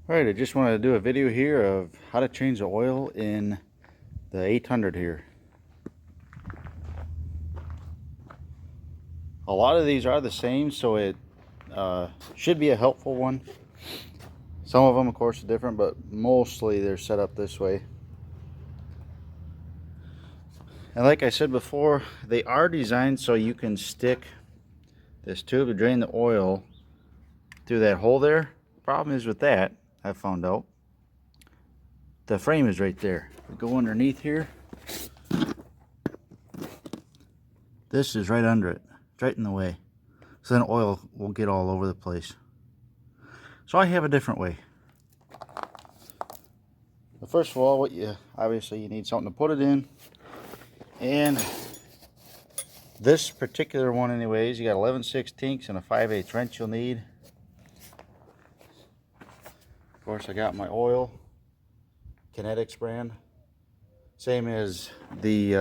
Alright, I just wanted to do a video here of how to change the oil in the 800 here. A lot of these are the same, so it should be a helpful one. Some of them, of course, are different, but mostly they're set up this way. And like I said before, they are designed so you can stick this tube to drain the oil through that hole there. Problem is with that, I found out, the frame is right there. We go underneath here. This is right under it. It's right in the way. So then oil will get all over the place. So I have a different way. But first of all, obviously you need something to put it in. And this particular one anyways, you got 11/16 and a 5/8 wrench you'll need. Of course, I got my oil, Kinetics brand. Same as the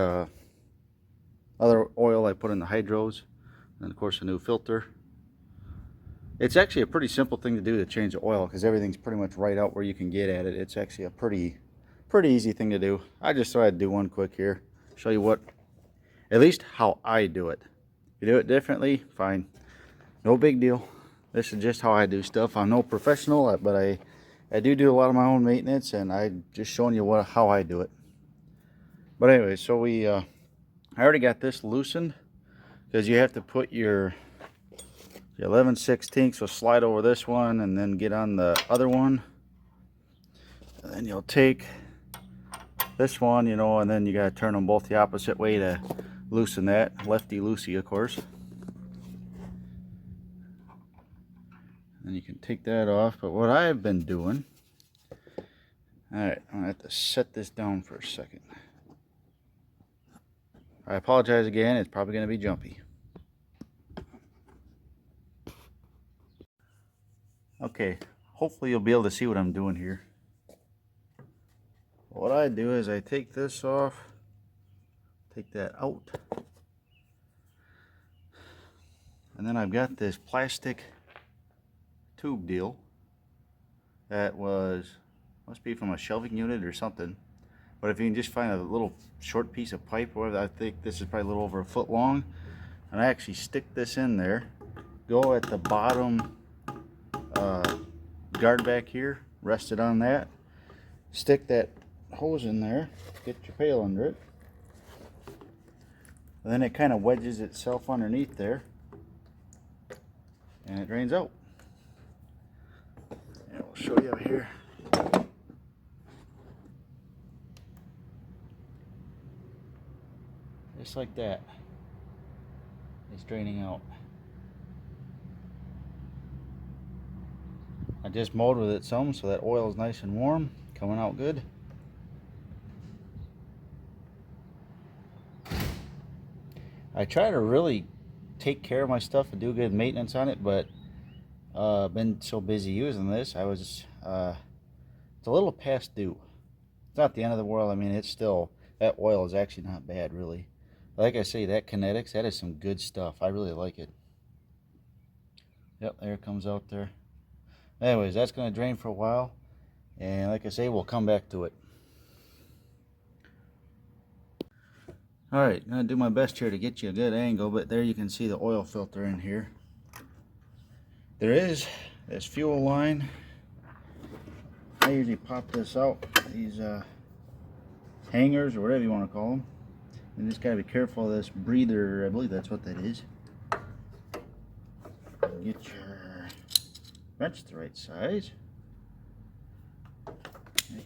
other oil I put in the hydros. And of course a new filter. It's actually a pretty simple thing to do to change the oil because everything's pretty much right out where you can get at it. It's actually a pretty easy thing to do. I just thought I'd do one quick here. Show you at least how I do it. If you do it differently, fine. No big deal. This is just how I do stuff. I'm no professional, but I do a lot of my own maintenance, and I'm just showing you how I do it. But anyway, so I already got this loosened because you have to put your 11/16, so slide over this one and then get on the other one. And then you'll take this one, and then you got to turn them both the opposite way to loosen that. Lefty loosey, of course. And you can take that off. But what I've been doing, alright, I'm going to have to set this down for a second. I apologize again, it's probably going to be jumpy. Okay, hopefully you'll be able to see what I'm doing here. What I do is I take this off, take that out, and then I've got this plastic tube deal that must be from a shelving unit or something. But if you can just find a little short piece of pipe or whatever, I think this is probably a little over a foot long, and I actually stick this in there, go at the bottom guard back here, rest it on that, stick that hose in there, get your pail under it, and then it kind of wedges itself underneath there and it drains out. And we'll show you here. Just like that, it's draining out. I just mowed with it some, so that oil is nice and warm, coming out good. I try to really take care of my stuff and do good maintenance on it, but been so busy using this, it's a little past due. It's not the end of the world. I mean, it's still, that oil is actually not bad, really. Like I say, that Kinetics, that is some good stuff. I really like it. Yep, there it comes out there. Anyways, that's going to drain for a while, and like I say, we'll come back to it. Alright, I'm going to do my best here to get you a good angle, but there you can see the oil filter in here. There is this fuel line. I usually pop this out, these hangers or whatever you want to call them. You just got to be careful of this breather, I believe that's what that is. Get your wrench the right size. Yeah.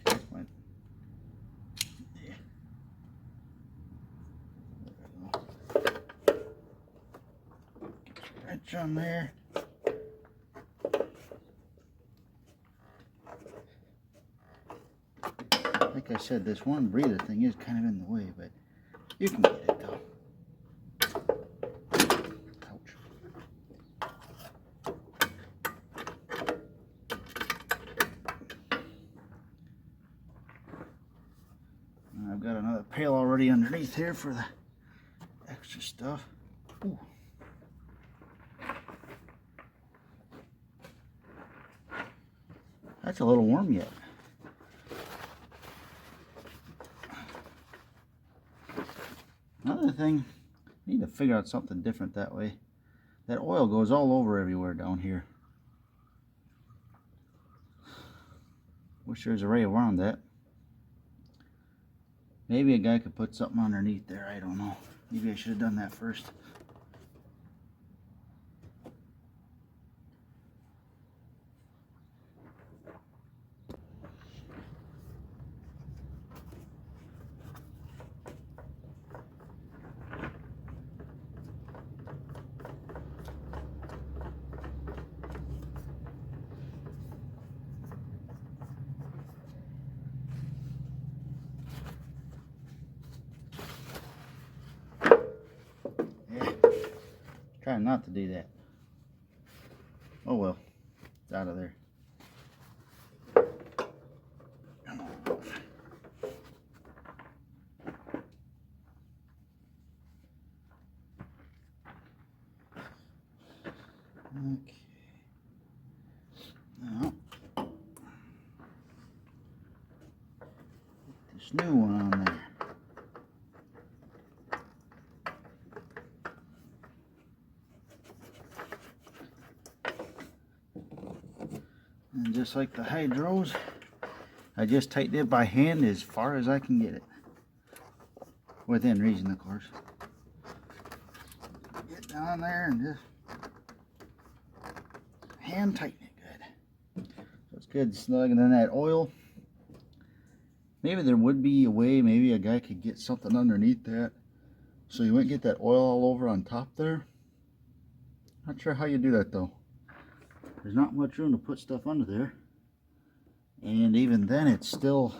Get your wrench on there. Like I said, this one breather thing is kind of in the way, but you can get it though. I've got another pail already underneath here for the extra stuff. Ooh. That's a little warm yet. Another thing, I need to figure out something different that way. That oil goes all over everywhere down here. Wish there was a way around that. Maybe a guy could put something underneath there, I don't know. Maybe I should have done that first. Trying not to do that. Oh well, it's out of there. Okay. Now, put this new one on there. And just like the hydros, I just tighten it by hand as far as I can get it. Within reason, of course. Get down there and just hand tighten it good. So it's good snug. And then that oil, maybe there would be a way, maybe a guy could get something underneath that so you wouldn't get that oil all over on top there. Not sure how you do that though. There's not much room to put stuff under there. And even then it's still,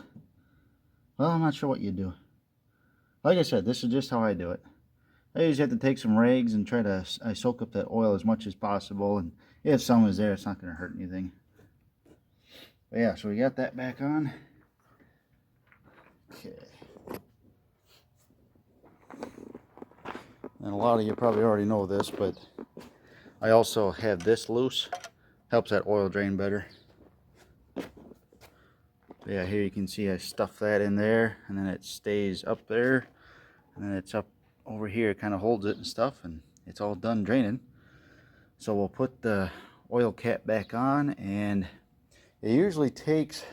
well, I'm not sure what you do. Like I said, this is just how I do it. I usually have to take some rags and try to soak up that oil as much as possible. And if some is there, it's not going to hurt anything. But yeah, so we got that back on. Okay. And a lot of you probably already know this, but I also have this loose. Helps that oil drain better. But yeah, here you can see I stuff that in there, and then it stays up there, and then it's up over here. It kind of holds it and stuff, and it's all done draining. So we'll put the oil cap back on, and it usually takes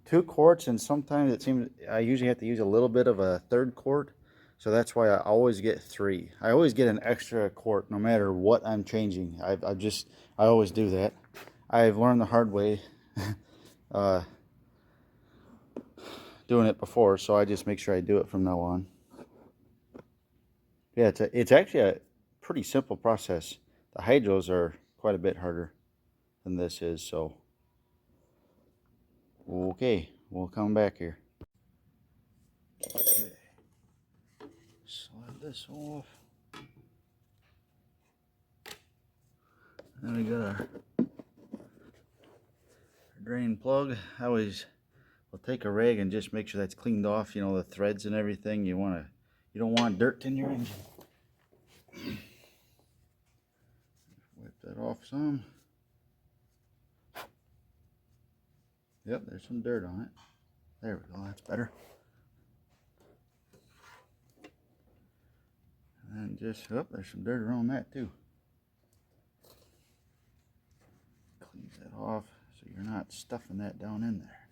2 quarts, and sometimes it seems I usually have to use a little bit of a 3rd quart. So that's why I always get 3. I always get an extra quart no matter what I'm changing. I always do that. I've learned the hard way doing it before, so I just make sure I do it from now on. Yeah, it's actually a pretty simple process. The hydros are quite a bit harder than this is, so okay, we'll come back here. Okay. Slide this off. Then we got our drain plug. I always will take a rag and just make sure that's cleaned off, you know, the threads and everything. You don't want dirt in your engine. Wipe that off some. Yep, there's some dirt on it. There we go, that's better. And just, oh, there's some dirt around that too. Clean that off so you're not stuffing that down in there.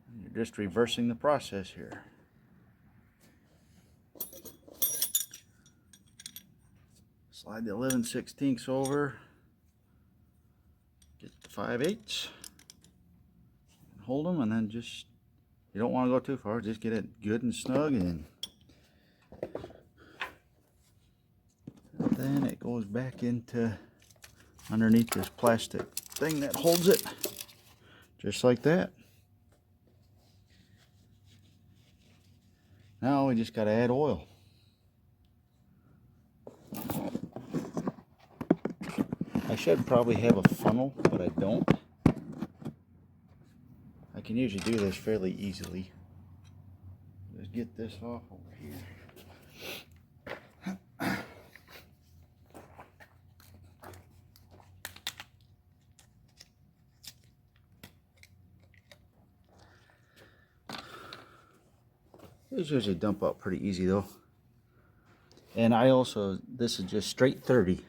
And you're just reversing the process here. Slide the 11/16 over. Get the 5/8. Hold them, and then just, you don't want to go too far, just get it good and snug, and then it goes back into underneath this plastic thing that holds it, just like that. Now we just got to add oil. I should probably have a funnel, but I don't. I can usually do this fairly easily. Just get this off over here. These usually dump out pretty easy though. And I also, this is just straight 30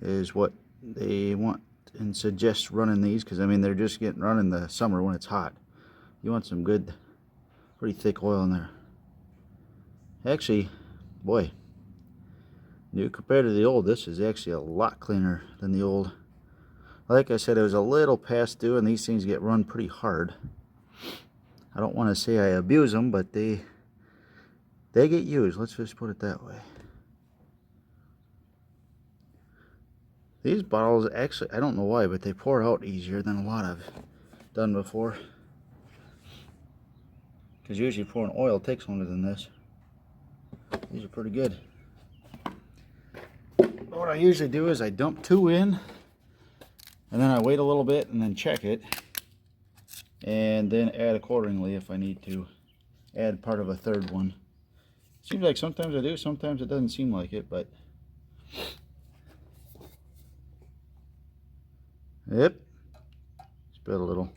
is what they want and suggest running these, because I mean they're just getting run in the summer when it's hot. You want some good, pretty thick oil in there. Actually, boy, new compared to the old, this is actually a lot cleaner than the old. Like I said, it was a little past due, and these things get run pretty hard. I don't want to say I abuse them, but they get used. Let's just put it that way. These bottles actually, I don't know why, but they pour out easier than a lot I've done before. Because usually pouring oil takes longer than this. These are pretty good. What I usually do is I dump 2 in, and then I wait a little bit and then check it, and then add accordingly if I need to add part of a 3rd one. Seems like sometimes I do, sometimes it doesn't seem like it, but yep, spilled a little.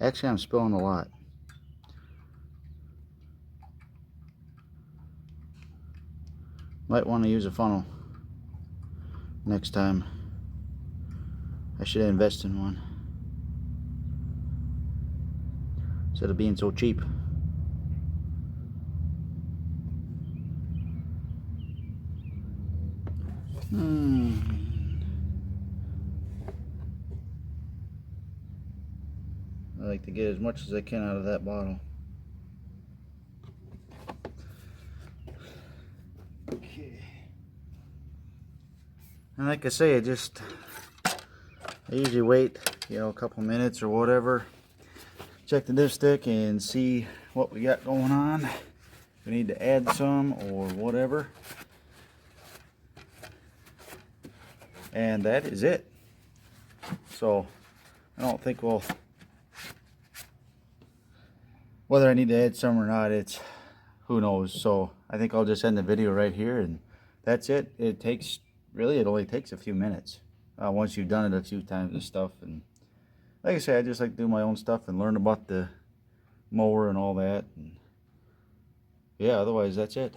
Actually, I'm spilling a lot. Might want to use a funnel next time. I should invest in one instead of being so cheap. I like to get as much as I can out of that bottle. Okay. And like I say, I usually wait, a couple minutes or whatever. Check the dipstick and see what we got going on. If we need to add some or whatever. And that is it. So I don't think whether I need to add some or not, who knows. So I think I'll just end the video right here, and that's it. It only takes a few minutes once you've done it a few times and stuff. And like I say, I just like to do my own stuff and learn about the mower and all that. And yeah, otherwise that's it.